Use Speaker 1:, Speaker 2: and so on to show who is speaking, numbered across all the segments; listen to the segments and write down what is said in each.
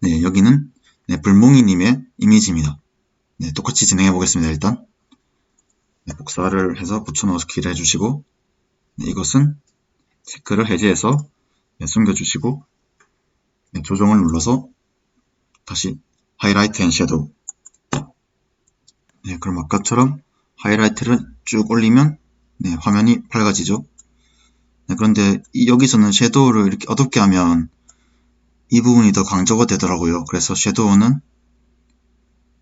Speaker 1: 네, 여기는 네, 불몽이님의 이미지입니다. 네, 똑같이 진행해 보겠습니다. 일단 네, 복사를 해서 붙여넣어서 키를 해주시고 네, 이것은 체크를 해제해서 네, 숨겨주시고 네, 조정을 눌러서 다시 하이라이트 앤 섀도우. 네, 그럼 아까처럼 하이라이트를 쭉 올리면 네, 화면이 밝아지죠. 네, 그런데 여기서는 섀도우를 이렇게 어둡게 하면 이 부분이 더 강조가 되더라고요. 그래서 섀도우는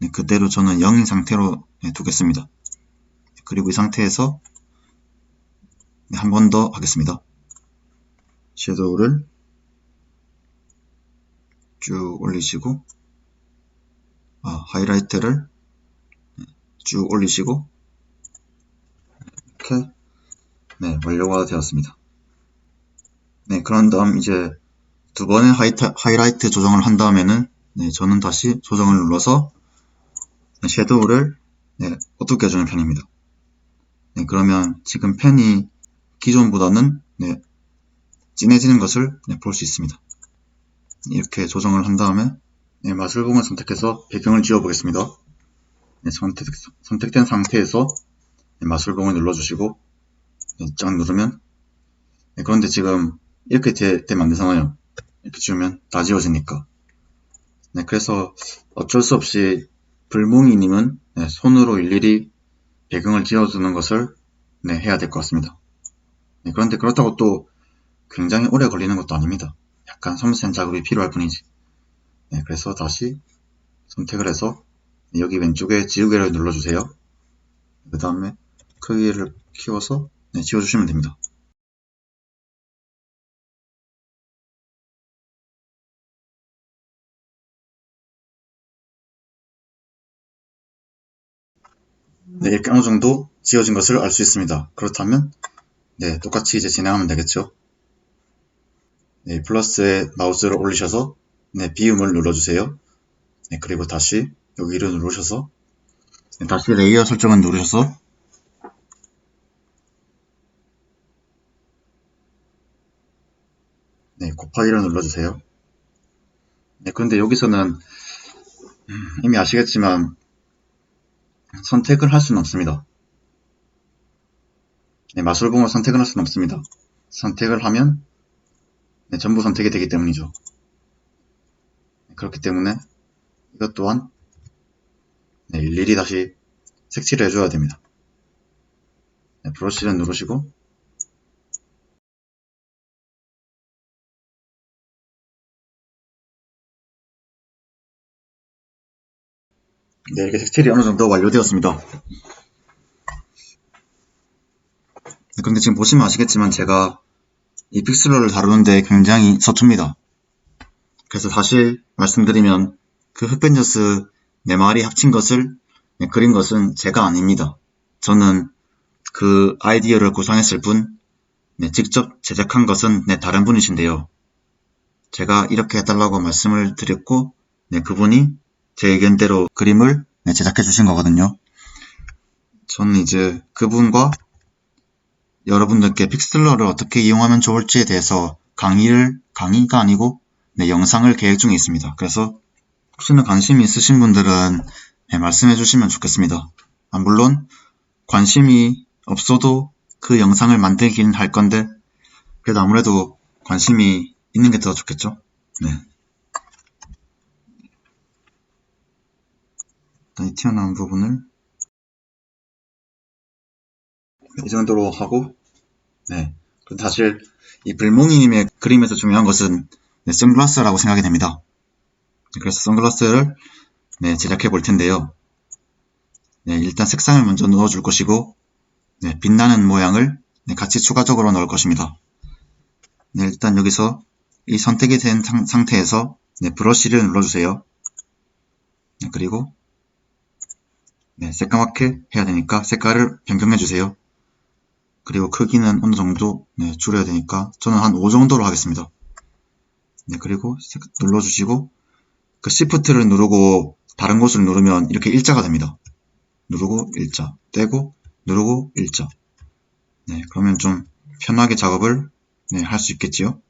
Speaker 1: 네, 그대로 저는 0인 상태로 네, 두겠습니다. 그리고 이 상태에서 네, 한 번 더 하겠습니다. 섀도우를 쭉 올리시고 하이라이트를 쭉 올리시고 이렇게 네, 완료가 되었습니다. 네, 그런 다음 이제 두 번의 하이라이트 조정을 한 다음에는 네, 저는 다시 조정을 눌러서 네, 섀도우를 네, 어둡게 해주는 편입니다. 네, 그러면 지금 펜이 기존보다는 네, 진해지는 것을 네, 볼 수 있습니다. 이렇게 조정을 한 다음에 네, 마술봉을 선택해서 배경을 지워보겠습니다. 네, 선택된 상태에서 네, 마술봉을 눌러주시고 네, 쫙 누르면 네, 그런데 지금 이렇게 되면 안 되잖아요. 이렇게 지우면 다 지워지니까. 네, 그래서 어쩔 수 없이 불몽이님은 네, 손으로 일일이 배경을 지워주는 것을 네, 해야 될 것 같습니다. 네, 그런데 그렇다고 또 굉장히 오래 걸리는 것도 아닙니다. 약간 섬세한 작업이 필요할 뿐이지. 네, 그래서 다시 선택을 해서 여기 왼쪽에 지우개를 눌러주세요. 그 다음에 크기를 키워서 네, 지워주시면 됩니다. 네, 이렇게 어느 정도 지워진 것을 알 수 있습니다. 그렇다면 네, 똑같이 이제 진행하면 되겠죠. 네, 플러스에 마우스를 올리셔서 네, 비움을 눌러주세요. 네, 그리고 다시 여기를 누르셔서 네, 다시 레이어 설정을 누르셔서 네, 곱하기를 눌러주세요. 네, 그런데 여기서는 이미 아시겠지만 선택을 할 수는 없습니다. 네, 마술봉을 선택을 할 수는 없습니다. 선택을 하면 네, 전부 선택이 되기 때문이죠. 그렇기 때문에 이것 또한 네, 일일이 다시 색칠을 해줘야 됩니다. 네, 브러쉬를 누르시고 네, 이렇게 색칠이 어느 정도 완료되었습니다. 네, 그런데 지금 보시면 아시겠지만 제가 이 픽셀러를 다루는데 굉장히 서툽니다. 그래서 다시 말씀드리면 그 흑벤져스 4마리 합친 것을 네, 그린 것은 제가 아닙니다. 저는 그 아이디어를 구상했을 뿐 네, 직접 제작한 것은 네, 다른 분이신데요. 제가 이렇게 해달라고 말씀을 드렸고 네, 그분이 제 의견대로 그림을 네, 제작해 주신 거거든요. 저는 이제 그분과 여러분들께 픽셀러를 어떻게 이용하면 좋을지에 대해서 강의가 아니고 네, 영상을 계획 중에 있습니다. 그래서 혹시나 관심이 있으신 분들은 네, 말씀해 주시면 좋겠습니다. 물론 관심이 없어도 그 영상을 만들긴 할 건데 그래도 아무래도 관심이 있는 게 더 좋겠죠. 네. 일단 이 튀어나온 부분을 이 정도로 하고 네. 사실 이 불몽이님의 그림에서 중요한 것은 네, 선글라스라고 생각이 됩니다. 그래서 선글라스를 네, 제작해 볼 텐데요. 네, 일단 색상을 먼저 넣어줄 것이고 네, 빛나는 모양을 네, 같이 추가적으로 넣을 것입니다. 네, 일단 여기서 이 선택이 된 상태에서 네, 브러쉬를 눌러주세요. 네, 그리고 네, 새까맣게 해야 되니까 색깔을 변경해주세요. 그리고 크기는 어느 정도 네, 줄여야 되니까 저는 한 5 정도로 하겠습니다. 네, 그리고 눌러주시고 그 Shift를 누르고 다른 곳을 누르면 이렇게 일자가 됩니다. 누르고 일자, 떼고 누르고 일자. 네, 그러면 좀 편하게 작업을 네, 할 수 있겠지요.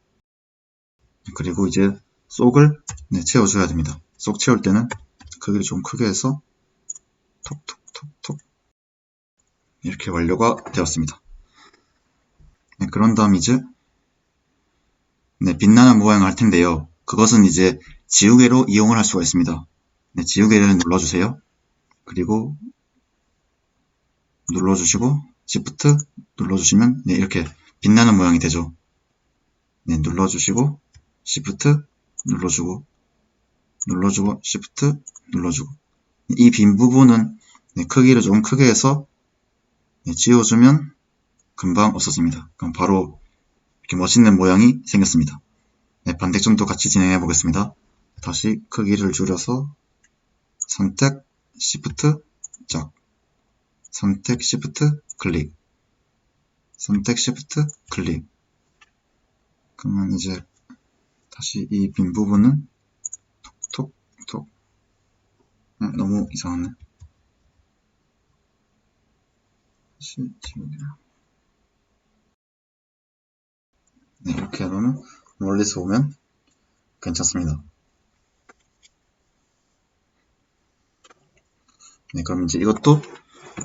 Speaker 1: 그리고 이제 속을 채워줘야 됩니다. 속 채울 때는 크기를 좀 크게 해서 톡톡톡톡 이렇게 완료가 되었습니다. 그런 다음 이제 빛나는 모양을 할 텐데요. 그것은 이제 지우개로 이용을 할 수가 있습니다. 지우개를 눌러주세요. 그리고 눌러주시고 Shift 눌러주시면 이렇게 빛나는 모양이 되죠. 눌러주시고 Shift 눌러주고 Shift 눌러주고 이 빈 부분은 크기를 조금 크게 해서 지워주면 금방 없어집니다. 그럼 바로 이렇게 멋있는 모양이 생겼습니다. 반대쪽도 같이 진행해 보겠습니다. 다시 크기를 줄여서 선택 Shift 짝 선택 Shift 클릭 선택 Shift 클릭. 그러면 이제 다시 이 빈 부분은 톡톡톡 너무 이상하네. 다시 지우개. 이렇게 하면 멀리서 보면 괜찮습니다. 그럼 이제 이것도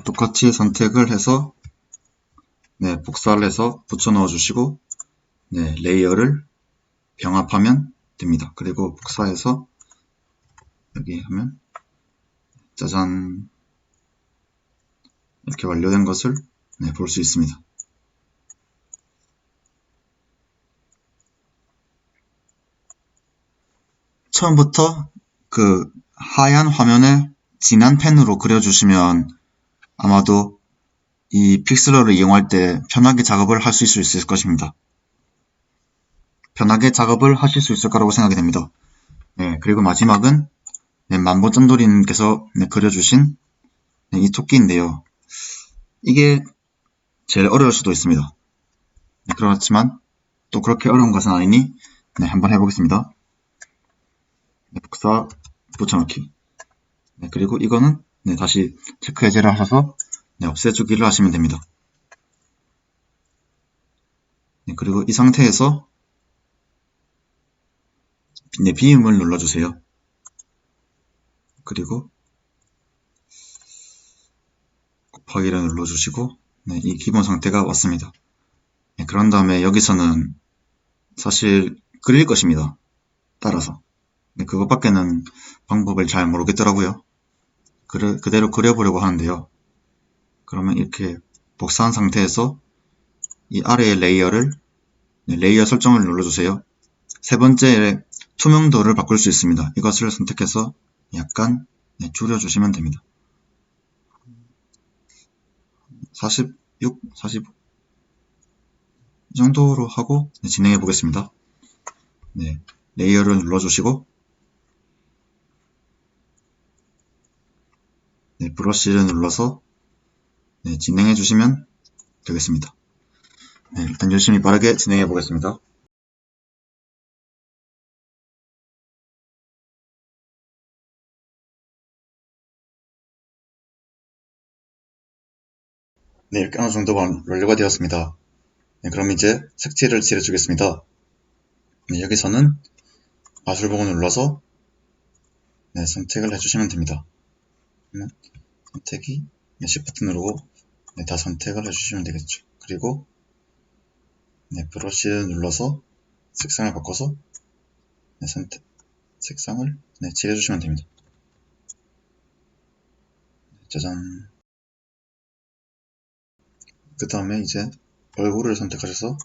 Speaker 1: 똑같이 선택을 해서 복사를 해서 붙여 넣어 주시고 레이어를 병합하면 됩니다. 그리고 복사해서 여기 하면 짜잔 이렇게 완료된 것을 볼 수 있습니다. 처음부터 그 하얀 화면에 진한 펜으로 그려주시면 아마도 이 픽슬러를 이용할 때 편하게 작업을 할 수 있을 것입니다. 편하게 작업을 하실 수 있을 거라고 생각이 됩니다. 그리고 마지막은 만보짠돌이님께서 그려주신 이 토끼인데요. 이게 제일 어려울 수도 있습니다. 그렇지만 또 그렇게 어려운 것은 아니니 한번 해보겠습니다. 복사 붙여넣기. 그리고 이거는 다시 체크 해제를 하셔서 없애주기를 하시면 됩니다. 그리고 이 상태에서 비움을 눌러주세요. 그리고 곱하기를 눌러주시고 이 기본 상태가 왔습니다. 그런 다음에 여기서는 사실 그릴 것입니다. 따라서 그것밖에는 방법을 잘 모르겠더라고요. 그대로 그려보려고 하는데요. 그러면 이렇게 복사한 상태에서 이 아래의 레이어를 레이어 설정을 눌러주세요. 세 번째 투명도를 바꿀 수 있습니다. 이것을 선택해서 약간 줄여주시면 됩니다. 46, 45 이 정도로 하고 진행해 보겠습니다. 레이어를 눌러주시고 브러쉬를 눌러서 진행해 주시면 되겠습니다. 일단 열심히 빠르게 진행해 보겠습니다. 이렇게 어느 정도가 완료가 되었습니다. 그럼 이제 색칠을 칠해주겠습니다. 여기서는 마술봉을 눌러서 선택을 해주시면 됩니다. 선택이 Shift 누르고 다 선택을 해주시면 되겠죠. 그리고 브러쉬를 눌러서 색상을 바꿔서 색상을 칠해주시면 됩니다. 짜잔. 그 다음에 이제 얼굴을 선택하셔서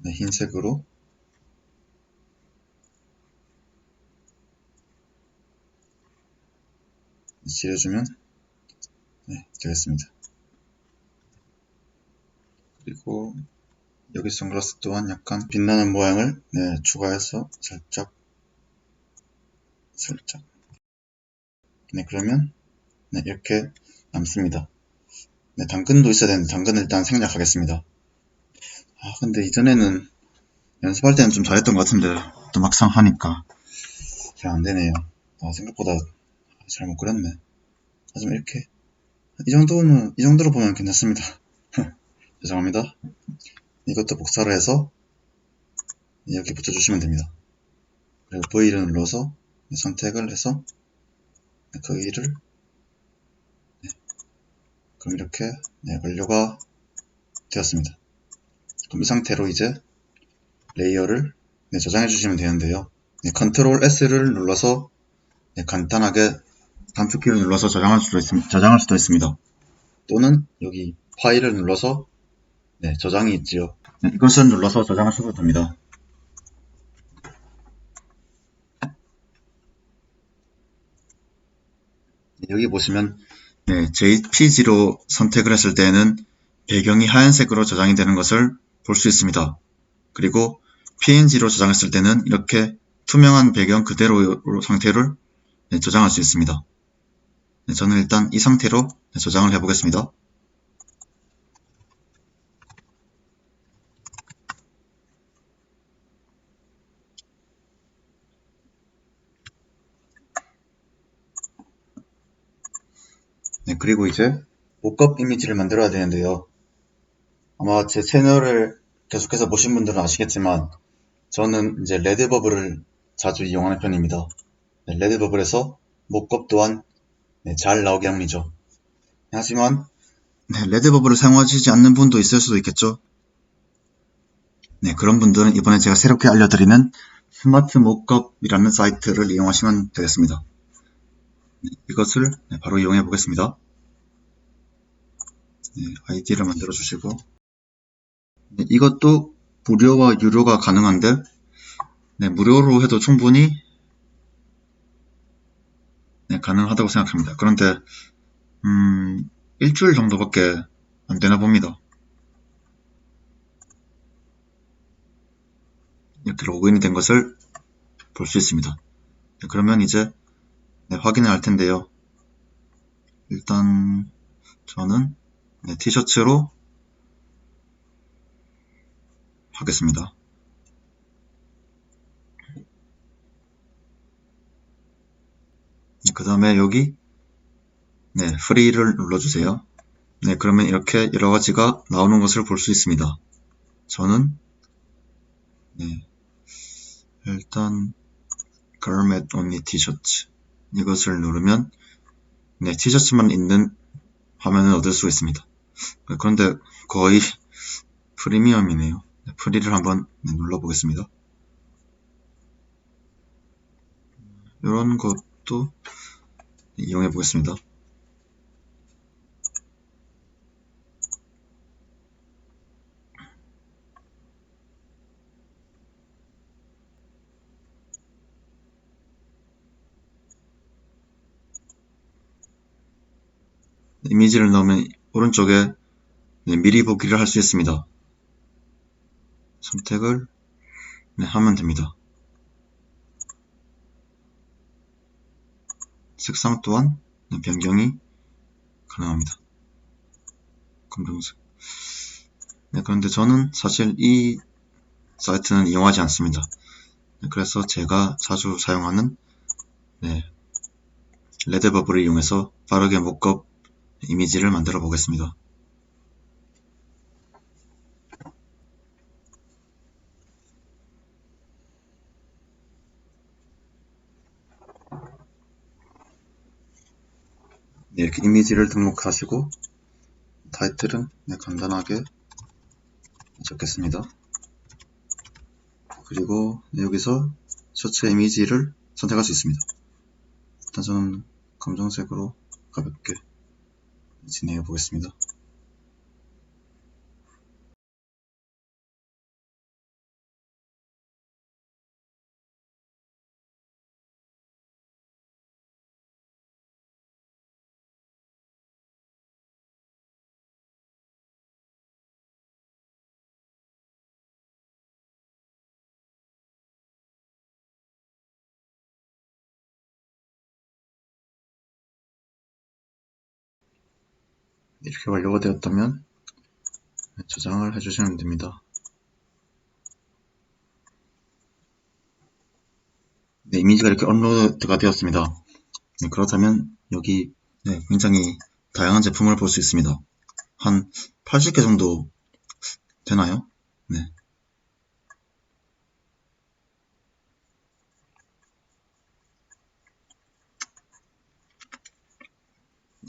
Speaker 1: 흰색으로 칠해주면 되겠습니다. 그리고 여기 선글라스 또한 약간 빛나는 모양을 추가해서 살짝 그러면 이렇게 남습니다. 당근도 있어야 되는데 당근을 일단 생략하겠습니다. 근데 이전에는 연습할 때는 좀 잘했던 것 같은데 또 막상 하니까 잘 안되네요. 생각보다 잘 못 그렸네. 하지만 이렇게 이 정도로 보면 괜찮습니다. 죄송합니다. 이것도 복사를 해서 여기 붙여주시면 됩니다. 그리고 V를 눌러서 선택을 해서 크기를 그럼 이렇게 완료가 되었습니다. 그럼 이 상태로 이제 레이어를 저장해 주시면 되는데요. 컨트롤 S를 눌러서 간단하게 단축키를 눌러서 저장할 수도 있습니다. 또는 여기 파일을 눌러서 저장이 있지요. 이것을 눌러서 저장하셔도 됩니다. 여기 보시면 JPG로 선택을 했을 때에는 배경이 하얀색으로 저장이 되는 것을 볼 수 있습니다. 그리고 PNG로 저장했을 때는 이렇게 투명한 배경 그대로 상태를 저장할 수 있습니다. 저는 일단 이 상태로 저장을 해보겠습니다. 그리고 이제 모컵 이미지를 만들어야 되는데요. 아마 제 채널을 계속해서 보신 분들은 아시겠지만 저는 이제 레드버블을 자주 이용하는 편입니다. 레드버블에서 모컵 또한 잘 나오게 합니다. 하지만 레드버블을 사용하시지 않는 분도 있을 수도 있겠죠. 그런 분들은 이번에 제가 새롭게 알려드리는 스마트 모컵이라는 사이트를 이용하시면 되겠습니다. 이것을 바로 이용해 보겠습니다. 아이디를 만들어 주시고 이것도 무료와 유료가 가능한데 무료로 해도 충분히 가능하다고 생각합니다. 그런데 일주일 정도밖에 안 되나 봅니다. 이렇게 로그인이 된 것을 볼 수 있습니다. 그러면 이제 확인을 할 텐데요. 일단 저는 티셔츠로 하겠습니다. 그 다음에 여기 프리를 눌러주세요. 그러면 이렇게 여러가지가 나오는 것을 볼 수 있습니다. 저는 일단 garment only 티셔츠 이것을 누르면 티셔츠만 있는 화면을 얻을 수 있습니다. 그런데 거의 프리미엄이네요. 프리를 한번 눌러보겠습니다. 이런 것도 이용해 보겠습니다. 이미지를 넣으면 오른쪽에 미리 보기를 할 수 있습니다. 선택을 하면 됩니다. 색상 또한 변경이 가능합니다. 검정색. 그런데 저는 사실 이 사이트는 이용하지 않습니다. 그래서 제가 자주 사용하는 레드버블을 이용해서 빠르게 모컵 이미지를 만들어 보겠습니다. 이렇게 이미지를 등록하시고 타이틀은 간단하게 적겠습니다. 그리고 여기서 셔츠 이미지를 선택할 수 있습니다. 일단 저는 검정색으로 가볍게 진행해 보겠습니다. 이렇게 완료가 되었다면 저장을 해주시면 됩니다. 이미지가 이렇게 업로드가 되었습니다. 그렇다면 여기 굉장히 다양한 제품을 볼 수 있습니다. 한 80개 정도 되나요?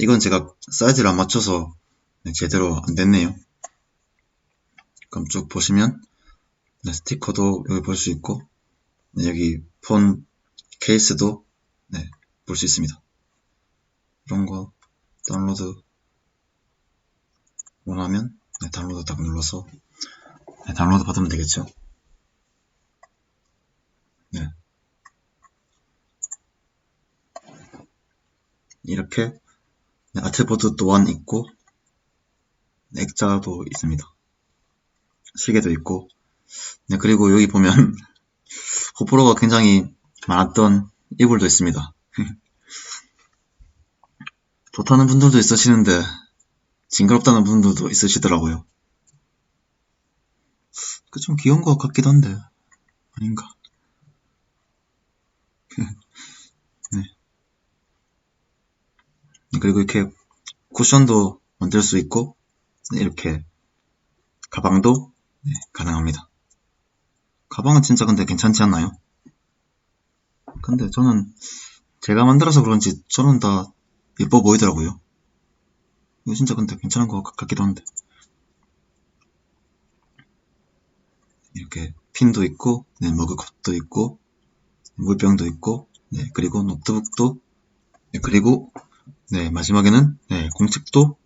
Speaker 1: 이건 제가 사이즈를 안 맞춰서 제대로 안 됐네요. 그럼 쭉 보시면 스티커도 여기 볼 수 있고 여기 폰 케이스도 볼 수 있습니다. 이런 거 다운로드 원하면 다운로드 딱 눌러서 다운로드 받으면 되겠죠. 이렇게 아트보드 또한 있고 액자도 있습니다. 시계도 있고 그리고 여기 보면 호불호가 굉장히 많았던 이불도 있습니다. 좋다는 분들도 있으시는데 징그럽다는 분들도 있으시더라고요. 그 좀 귀여운 것 같기도 한데 아닌가. 그리고 이렇게 쿠션도 만들 수 있고 이렇게 가방도 가능합니다. 가방은 진짜 근데 괜찮지 않나요? 근데 저는 제가 만들어서 그런지 저는 다 예뻐 보이더라고요. 이거 진짜 근데 괜찮은 것 같기도 한데 이렇게 핀도 있고 머그컵도 있고 물병도 있고 그리고 노트북도 그리고 마지막에는 공책도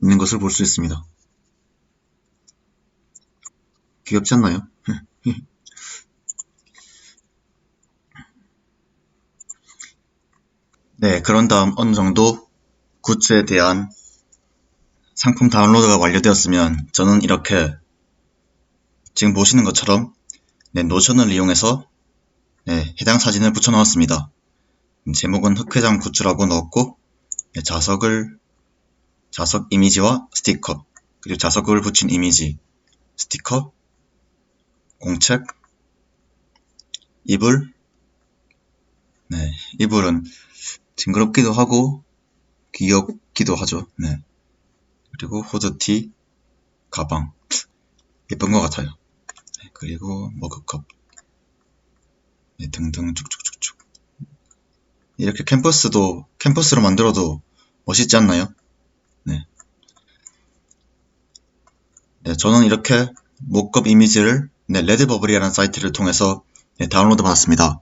Speaker 1: 있는 것을 볼 수 있습니다. 귀엽지 않나요? 그런 다음 어느 정도 굿즈에 대한 상품 다운로드가 완료되었으면 저는 이렇게 지금 보시는 것처럼 노션을 이용해서 해당 사진을 붙여 넣었습니다. 제목은 흑회장 굿즈라고 넣었고 자석 이미지와 스티커 그리고 자석을 붙인 이미지 스티커 공책 이불 이불은 징그럽기도 하고 귀엽기도 하죠. 그리고 후드티 가방 예쁜 것 같아요. 그리고 머그컵 등등 쭉쭉쭉쭉 이렇게 캠퍼스로 만들어도 멋있지 않나요? 저는 이렇게 모컵 이미지를 레드버블이라는 사이트를 통해서 다운로드 받았습니다.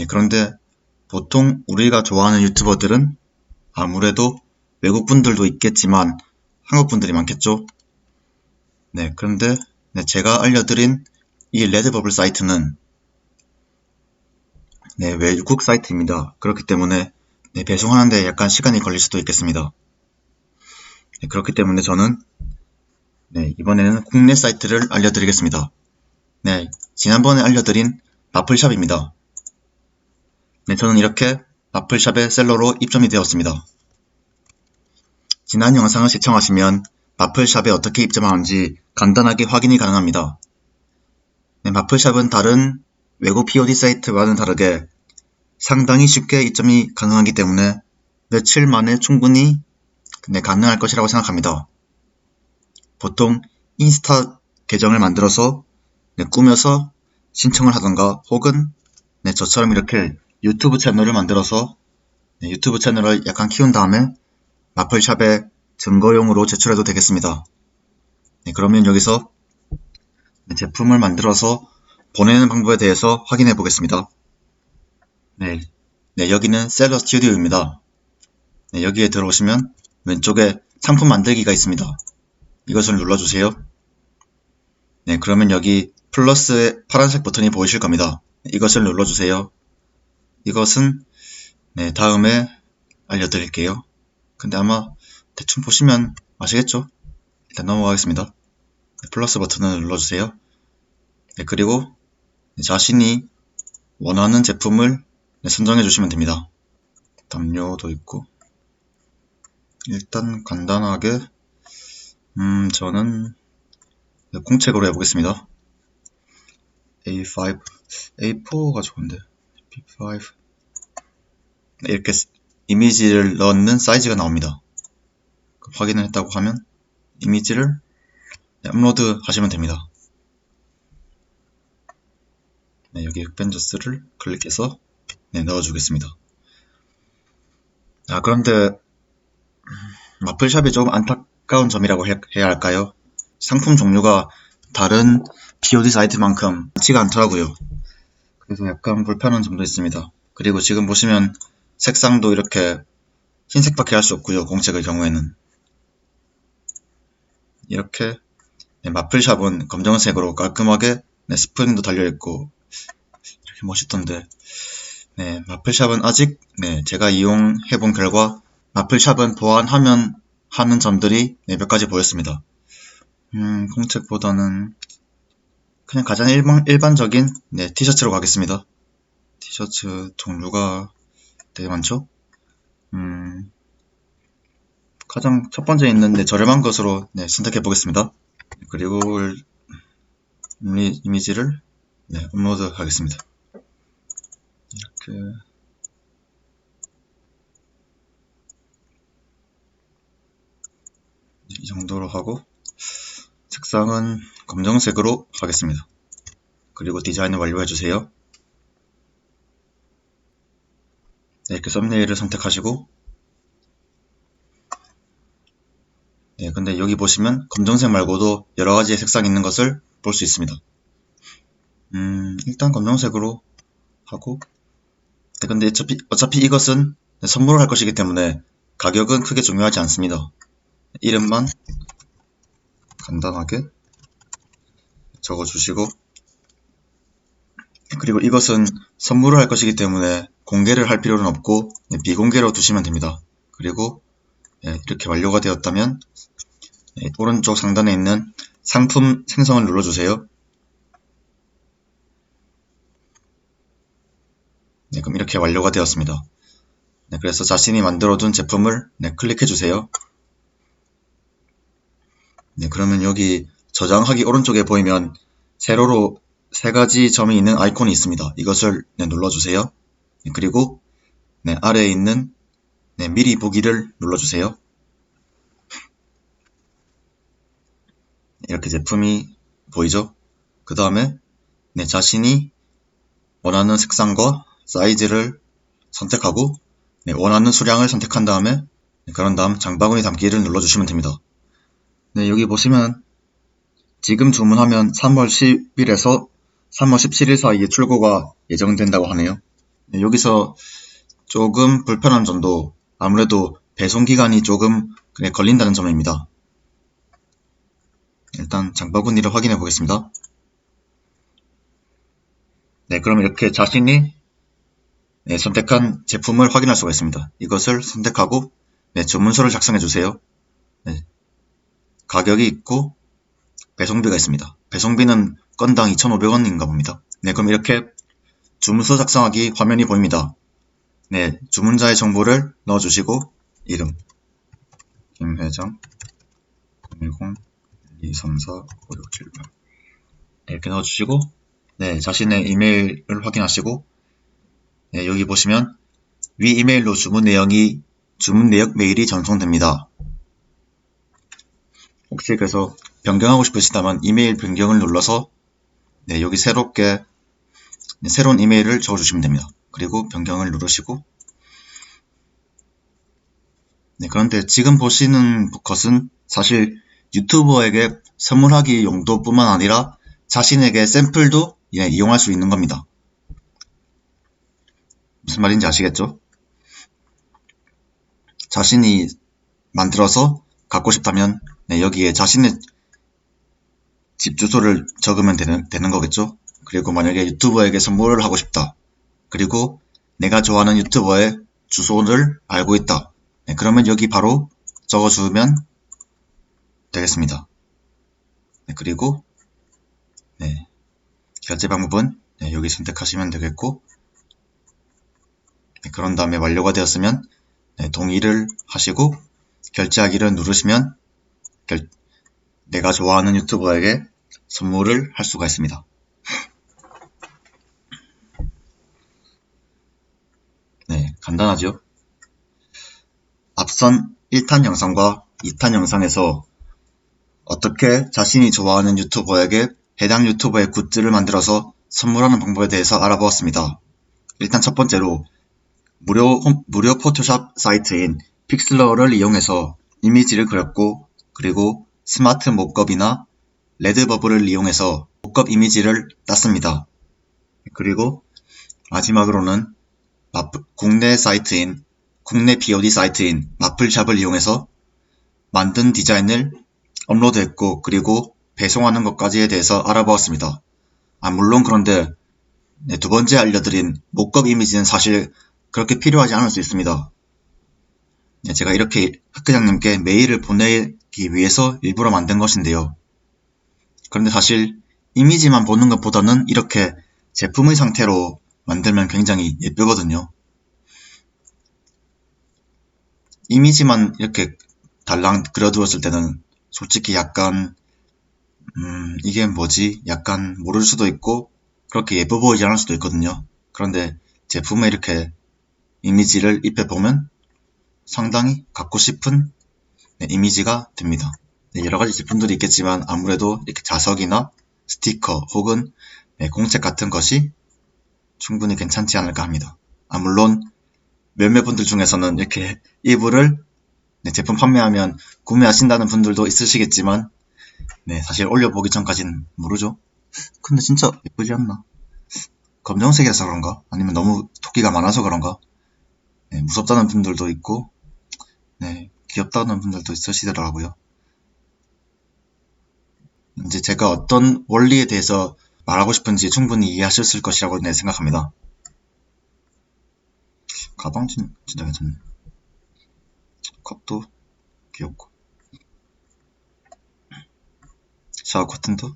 Speaker 1: 그런데 보통 우리가 좋아하는 유튜버들은 아무래도 외국 분들도 있겠지만 한국 분들이 많겠죠? 그런데 제가 알려드린 이 레드버블 사이트는 외국 사이트입니다. 그렇기 때문에 배송하는데 약간 시간이 걸릴 수도 있겠습니다. 그렇기 때문에 저는 이번에는 국내 사이트를 알려드리겠습니다. 지난번에 알려드린 마플샵입니다. 저는 이렇게 마플샵의 셀러로 입점이 되었습니다. 지난 영상을 시청하시면 마플샵에 어떻게 입점하는지 간단하게 확인이 가능합니다. 마플샵은 다른 외국 POD 사이트와는 다르게 상당히 쉽게 입점이 가능하기 때문에 며칠 만에 충분히 가능할 것이라고 생각합니다. 보통 인스타 계정을 만들어서 꾸며서 신청을 하던가 혹은 저처럼 이렇게 유튜브 채널을 만들어서 유튜브 채널을 약간 키운 다음에 마플샵에 증거용으로 제출해도 되겠습니다. 그러면 여기서 제품을 만들어서 보내는 방법에 대해서 확인해 보겠습니다. 여기는 셀러 스튜디오입니다. 여기에 들어오시면 왼쪽에 상품 만들기가 있습니다. 이것을 눌러주세요. 그러면 여기 플러스의 파란색 버튼이 보이실 겁니다. 이것을 눌러주세요. 이것은 다음에 알려드릴게요. 근데 아마 대충 보시면 아시겠죠? 일단 넘어가겠습니다. 플러스 버튼을 눌러주세요. 그리고 자신이 원하는 제품을 선정해 주시면 됩니다. 담요도 있고 일단 간단하게 저는 공책으로 해보겠습니다. A5, A4가 좋은데 B5 이렇게 이미지를 넣는 사이즈가 나옵니다. 확인을 했다고 하면 이미지를 업로드 하시면 됩니다. 여기 흑벤져스를 클릭해서 넣어주겠습니다. 그런데 마플샵이 조금 안타까운 점이라고 해야 할까요? 상품 종류가 다른 POD 사이트만큼 많지가 않더라고요. 그래서 약간 불편한 점도 있습니다. 그리고 지금 보시면 색상도 이렇게 흰색밖에 할 수 없고요. 공책의 경우에는 이렇게 마플샵은 검정색으로 깔끔하게 스프링도 달려있고 이렇게 멋있던데 마플샵은 아직 제가 이용해본 결과 마플샵은 보완하면 하는 점들이 몇 가지 보였습니다. 공책보다는 그냥 가장 일반적인 티셔츠로 가겠습니다. 티셔츠 종류가 되게 많죠? 가장 첫 번째 있는 저렴한 것으로 선택해 보겠습니다. 그리고 이미지를 업로드 하겠습니다. 이렇게 이 정도로 하고 색상은 검정색으로 하겠습니다. 그리고 디자인을 완료해 주세요. 이렇게 썸네일을 선택하시고 근데 여기 보시면 검정색 말고도 여러가지의 색상이 있는 것을 볼 수 있습니다. 일단 검정색으로 하고 근데 어차피 이것은 선물을 할 것이기 때문에 가격은 크게 중요하지 않습니다. 이름만 간단하게 적어주시고 그리고 이것은 선물을 할 것이기 때문에 공개를 할 필요는 없고 비공개로 두시면 됩니다. 그리고 이렇게 완료가 되었다면 오른쪽 상단에 있는 상품 생성을 눌러주세요. 그럼 이렇게 완료가 되었습니다. 그래서 자신이 만들어둔 제품을 클릭해주세요. 그러면 여기 저장하기 오른쪽에 보이면 세로로 3가지 점이 있는 아이콘이 있습니다. 이것을 눌러주세요. 그리고 아래에 있는 미리 보기를 눌러주세요. 이렇게 제품이 보이죠? 그 다음에 자신이 원하는 색상과 사이즈를 선택하고 원하는 수량을 선택한 다음에 그런 다음 장바구니 담기를 눌러주시면 됩니다. 여기 보시면 지금 주문하면 3월 10일에서 3월 17일 사이에 출고가 예정된다고 하네요. 여기서 조금 불편한 점도 아무래도 배송기간이 조금 걸린다는 점입니다. 일단 장바구니를 확인해 보겠습니다. 그럼 이렇게 자신이 선택한 제품을 확인할 수가 있습니다. 이것을 선택하고 주문서를 작성해 주세요. 가격이 있고 배송비가 있습니다. 배송비는 건당 2,500원인가 봅니다. 그럼 이렇게 주문서 작성하기 화면이 보입니다. 주문자의 정보를 넣어주시고 이름 김회장 010-1234-5678 이렇게 넣어주시고 자신의 이메일을 확인하시고 여기 보시면 위 이메일로 주문 내역 메일이 전송됩니다. 혹시 그래서 변경하고 싶으시다면 이메일 변경을 눌러서 여기 새로운 이메일을 적어주시면 됩니다. 그리고 변경을 누르시고 그런데 지금 보시는 것은 사실 유튜버에게 선물하기 용도뿐만 아니라 자신에게 샘플도 이용할 수 있는 겁니다. 무슨 말인지 아시겠죠? 자신이 만들어서 갖고 싶다면 여기에 자신의 집 주소를 적으면 되는 거겠죠? 그리고 만약에 유튜버에게 선물을 하고 싶다. 그리고 내가 좋아하는 유튜버의 주소를 알고 있다. 그러면 여기 바로 적어주면 되겠습니다. 그리고 결제 방법은 여기 선택하시면 되겠고 그런 다음에 완료가 되었으면 동의를 하시고 결제하기를 누르시면 내가 좋아하는 유튜버에게 선물을 할 수가 있습니다. 간단하죠? 앞선 1탄 영상과 2탄 영상에서 어떻게 자신이 좋아하는 유튜버에게 해당 유튜버의 굿즈를 만들어서 선물하는 방법에 대해서 알아보았습니다. 일단 첫 번째로 무료 포토샵 사이트인 픽슬러를 이용해서 이미지를 그렸고, 그리고 스마트 목업이나 레드버블을 이용해서 목업 이미지를 땄습니다. 그리고 마지막으로는 국내 POD 사이트인 마플샵을 이용해서 만든 디자인을 업로드했고, 그리고 배송하는 것까지에 대해서 알아보았습니다. 물론 그런데 두 번째 알려드린 목업 이미지는 사실 그렇게 필요하지 않을 수 있습니다. 제가 이렇게 학회장님께 메일을 보내기 위해서 일부러 만든 것인데요. 그런데 사실 이미지만 보는 것보다는 이렇게 제품의 상태로 만들면 굉장히 예쁘거든요. 이미지만 이렇게 달랑 그려두었을 때는 솔직히 약간 이게 뭐지? 약간 모를 수도 있고 그렇게 예뻐 보이지 않을 수도 있거든요. 그런데 제품에 이렇게 이미지를 입혀보면 상당히 갖고 싶은 이미지가 됩니다. 여러가지 제품들이 있겠지만 아무래도 이렇게 자석이나 스티커 혹은 공책 같은 것이 충분히 괜찮지 않을까 합니다. 물론 몇몇 분들 중에서는 이렇게 이불을 제품 판매하면 구매하신다는 분들도 있으시겠지만 사실 올려보기 전까지는 모르죠. 근데 진짜 예쁘지 않나? 검정색이라서 그런가? 아니면 너무 토끼가 많아서 그런가? 무섭다는 분들도 있고 귀엽다는 분들도 있으시더라고요. 이제 제가 어떤 원리에 대해서 말하고 싶은지 충분히 이해하셨을 것이라고 생각합니다. 가방 진짜 괜찮네. 컵도 귀엽고. 샤워 커튼도.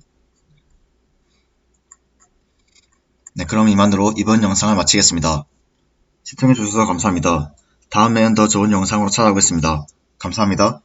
Speaker 1: 그럼 이만으로 이번 영상을 마치겠습니다. 시청해주셔서 감사합니다. 다음에는 더 좋은 영상으로 찾아오겠습니다. 감사합니다.